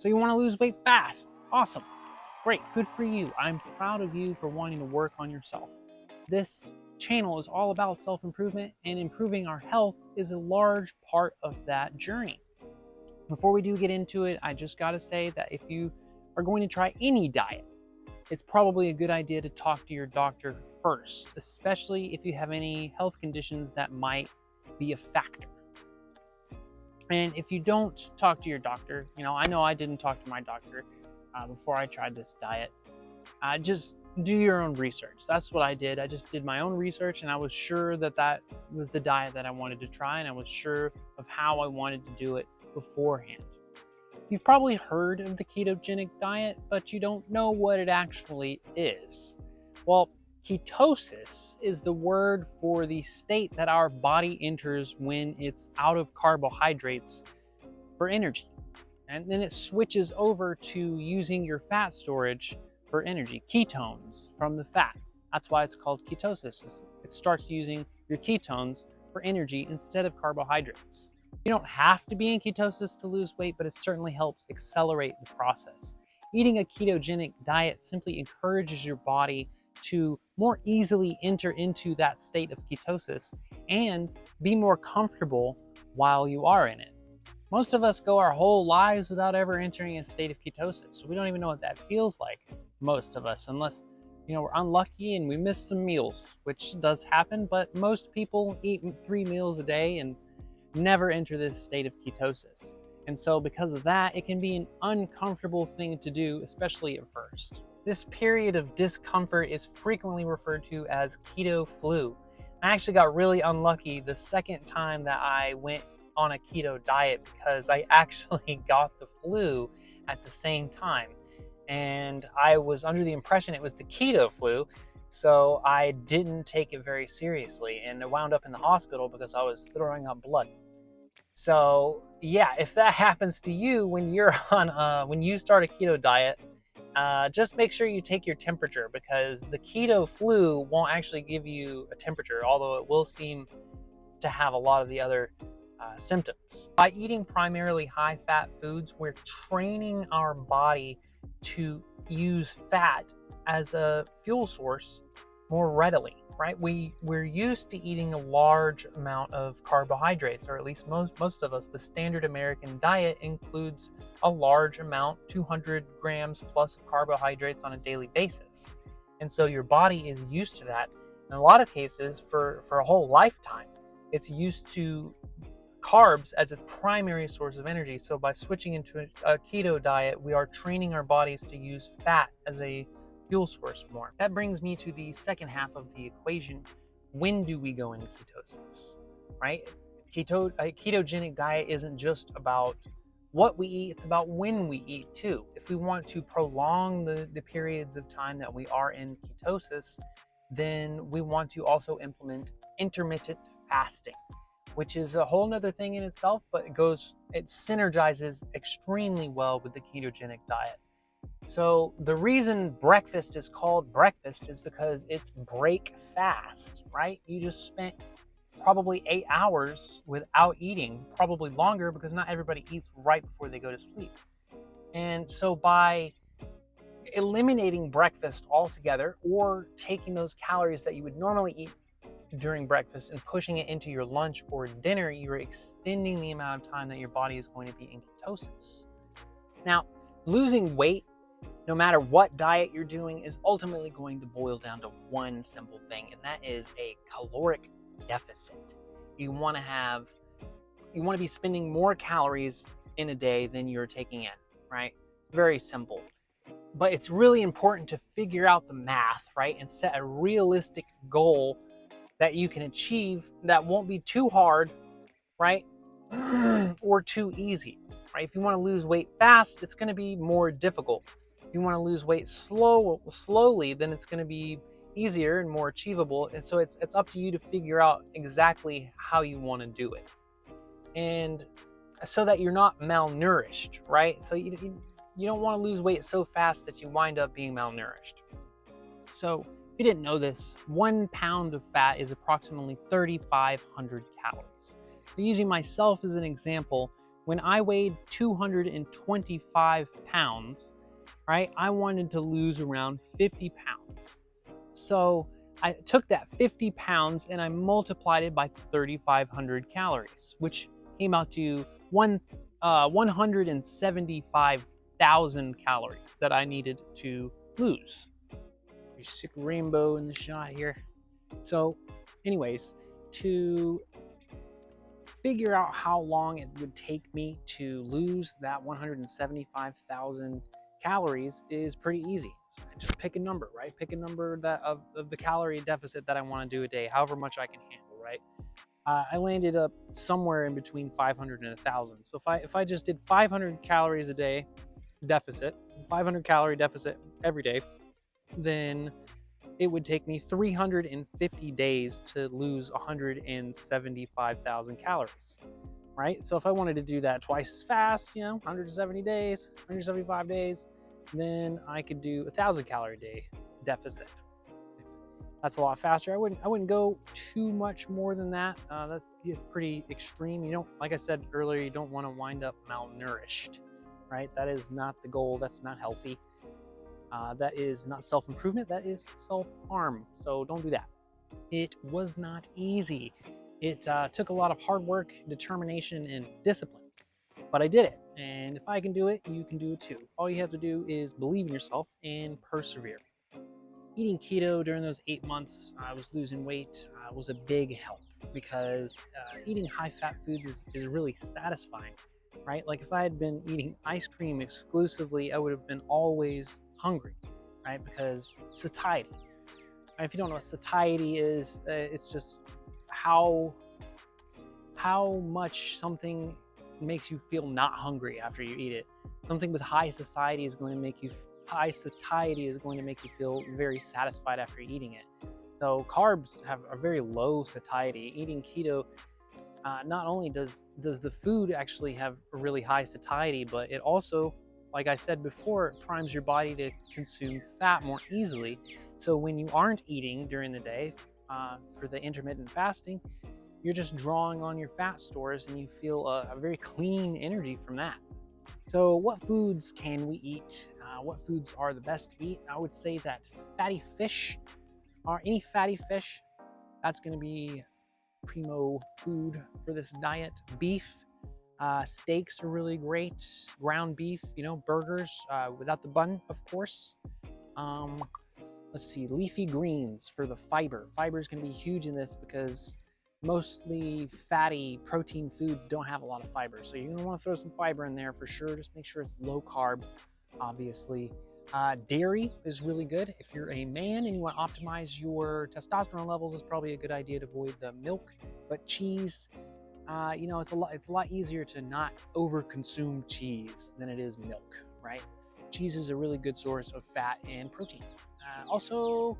So you want to lose weight fast. Awesome. Great. Good for you. I'm proud of you for wanting to work on yourself. This channel is all about self-improvement, and improving our health is a large part of that journey. Before we do get into it, I just got to say that if you are going to try any diet, it's probably a good idea to talk to your doctor first, especially if you have any health conditions that might be a factor. And if you don't talk to your doctor, I know I didn't talk to my doctor before I tried this diet. Just do your own research. That's what I did. I just did my own research, and I was sure that that was the diet that I wanted to try, and I was sure of how I wanted to do it beforehand. You've probably heard of the ketogenic diet, but you don't know what it actually is. Well, ketosis is the word for the state that our body enters when it's out of carbohydrates for energy. And then it switches over to using your fat storage for energy, ketones from the fat. That's why it's called ketosis. It starts using your ketones for energy instead of carbohydrates. You don't have to be in ketosis to lose weight, but it certainly helps accelerate the process. Eating a ketogenic diet simply encourages your body to more easily enter into that state of ketosis and be more comfortable while you are in it. Most of us go our whole lives without ever entering a state of ketosis, so we don't even know what that feels like, most of us, unless we're unlucky and we miss some meals, which does happen, but most people eat 3 meals a day and never enter this state of ketosis. And so because of that, it can be an uncomfortable thing to do, especially at first. This period of discomfort is frequently referred to as keto flu. I actually got really unlucky the second time that I went on a keto diet because I actually got the flu at the same time. And I was under the impression it was the keto flu, so I didn't take it very seriously, and I wound up in the hospital because I was throwing up blood. So yeah, if that happens to you when you're on when you start a keto diet, just make sure you take your temperature, because the keto flu won't actually give you a temperature, although it will seem to have a lot of the other symptoms. By eating primarily high-fat foods, we're training our body to use fat as a fuel source more readily, right? We're used to eating a large amount of carbohydrates, or at least most of us. The standard American diet includes a large amount, 200 grams plus of carbohydrates on a daily basis. And so your body is used to that. In a lot of cases, for a whole lifetime, it's used to carbs as its primary source of energy. So by switching into a keto diet, we are training our bodies to use fat as a fuel source more. That brings me to the second half of the equation. When do we go into ketosis, right? A ketogenic diet isn't just about what we eat, it's about when we eat too. If we want to prolong the periods of time that we are in ketosis, then we want to also implement intermittent fasting, which is a whole nother thing in itself, but it synergizes extremely well with the ketogenic diet. So the reason breakfast is called breakfast is because it's break fast, right? You just spent probably 8 hours without eating, probably longer, because not everybody eats right before they go to sleep. And so by eliminating breakfast altogether, or taking those calories that you would normally eat during breakfast and pushing it into your lunch or dinner, you're extending the amount of time that your body is going to be in ketosis. Now, losing weight, no matter what diet you're doing, is ultimately going to boil down to one simple thing, and that is a caloric deficit. You want to be spending more calories in a day than you're taking in, right? Very simple. But it's really important to figure out the math, right? And set a realistic goal that you can achieve that won't be too hard, right? Or too easy, right? If you want to lose weight fast, it's going to be more difficult. If you want to lose weight slowly, then it's going to be easier and more achievable. And so it's up to you to figure out exactly how you want to do it, and so that you're not malnourished, right? So you don't want to lose weight so fast that you wind up being malnourished. So if you didn't know this, 1 pound of fat is approximately 3,500 calories. So using myself as an example, When I weighed 225 pounds, right, I wanted to lose around 50 pounds. So I took that 50 pounds and I multiplied it by 3,500 calories, which came out to 175,000 calories that I needed to lose. You sick rainbow in the shot here. So anyways, to figure out how long it would take me to lose that 175,000 calories is pretty easy. So I just pick a number, right? Pick a number of the calorie deficit that I want to do a day, however much I can handle, right? I landed up somewhere in between 500 and 1,000. So if I just did 500 calories a day deficit, 500 calorie deficit every day, then it would take me 350 days to lose 175,000 calories, right? So if I wanted to do that twice as fast, 170 days, 175 days, then I could do 1,000 calorie day deficit. That's a lot faster. I wouldn't go too much more than that. That gets pretty extreme. Like I said earlier, you don't want to wind up malnourished, right? That is not the goal. That's not healthy. That is not self-improvement, that is self-harm. So don't do that. It was not easy. It took a lot of hard work, determination, and discipline. But I did it. And if I can do it, you can do it too. All you have to do is believe in yourself and persevere. Eating keto during those 8 months, I was losing weight, was a big help because eating high-fat foods is really satisfying, right? Like if I had been eating ice cream exclusively, I would have been always hungry, right? Because satiety. And if you don't know what satiety is, it's just how much something makes you feel not hungry after you eat it. Something with high satiety is going to make you feel very satisfied after eating it. So carbs have a very low satiety. Eating keto, not only does the food actually have a really high satiety, but it also, like I said before, it primes your body to consume fat more easily. So when you aren't eating during the day for the intermittent fasting, you're just drawing on your fat stores and you feel a very clean energy from that. So what foods can we eat? What foods are the best to eat? I would say that fatty fish, or any fatty fish, that's going to be primo food for this diet. Beef. Steaks are really great. Ground beef, burgers without the bun, of course. Let's see, leafy greens for the fiber. Fiber is going to be huge in this because mostly fatty protein foods don't have a lot of fiber. So you're going to want to throw some fiber in there for sure. Just make sure it's low carb, obviously. Dairy is really good. If you're a man and you want to optimize your testosterone levels, it's probably a good idea to avoid the milk. But cheese, it's a lot easier to not overconsume cheese than it is milk, right? Cheese is a really good source of fat and protein. Also,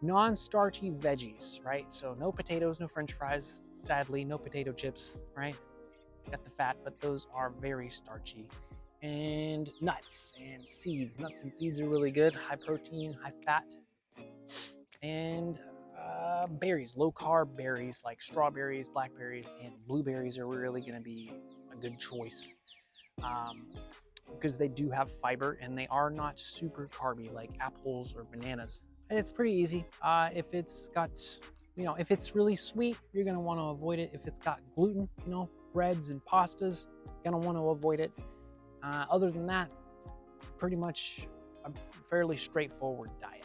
non-starchy veggies, right? So no potatoes, no French fries. Sadly, no potato chips, right? Got the fat, but those are very starchy. And nuts and seeds. Nuts and seeds are really good. High protein, high fat. And berries, low carb berries like strawberries, blackberries, and blueberries are really going to be a good choice because they do have fiber and they are not super carby like apples or bananas. And it's pretty easy. If it's got, if it's really sweet, you're going to want to avoid it. If it's got gluten, breads and pastas, you're going to want to avoid it. Other than that, pretty much a fairly straightforward diet.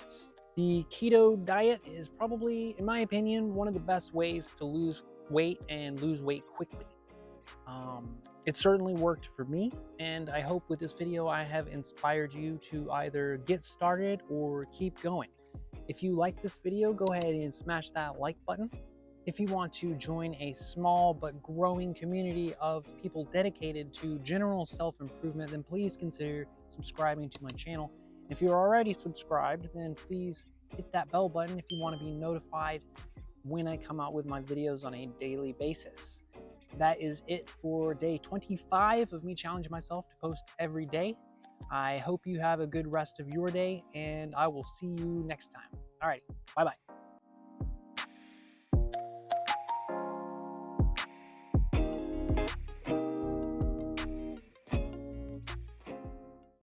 The keto diet is probably, in my opinion, one of the best ways to lose weight and lose weight quickly. It certainly worked for me, and I hope with this video I have inspired you to either get started or keep going. If you like this video, go ahead and smash that like button. If you want to join a small but growing community of people dedicated to general self-improvement, then please consider subscribing to my channel. If you're already subscribed, then please hit that bell button if you want to be notified when I come out with my videos on a daily basis. That is it for day 25 of me challenging myself to post every day. I hope you have a good rest of your day, and I will see you next time. All right, bye-bye.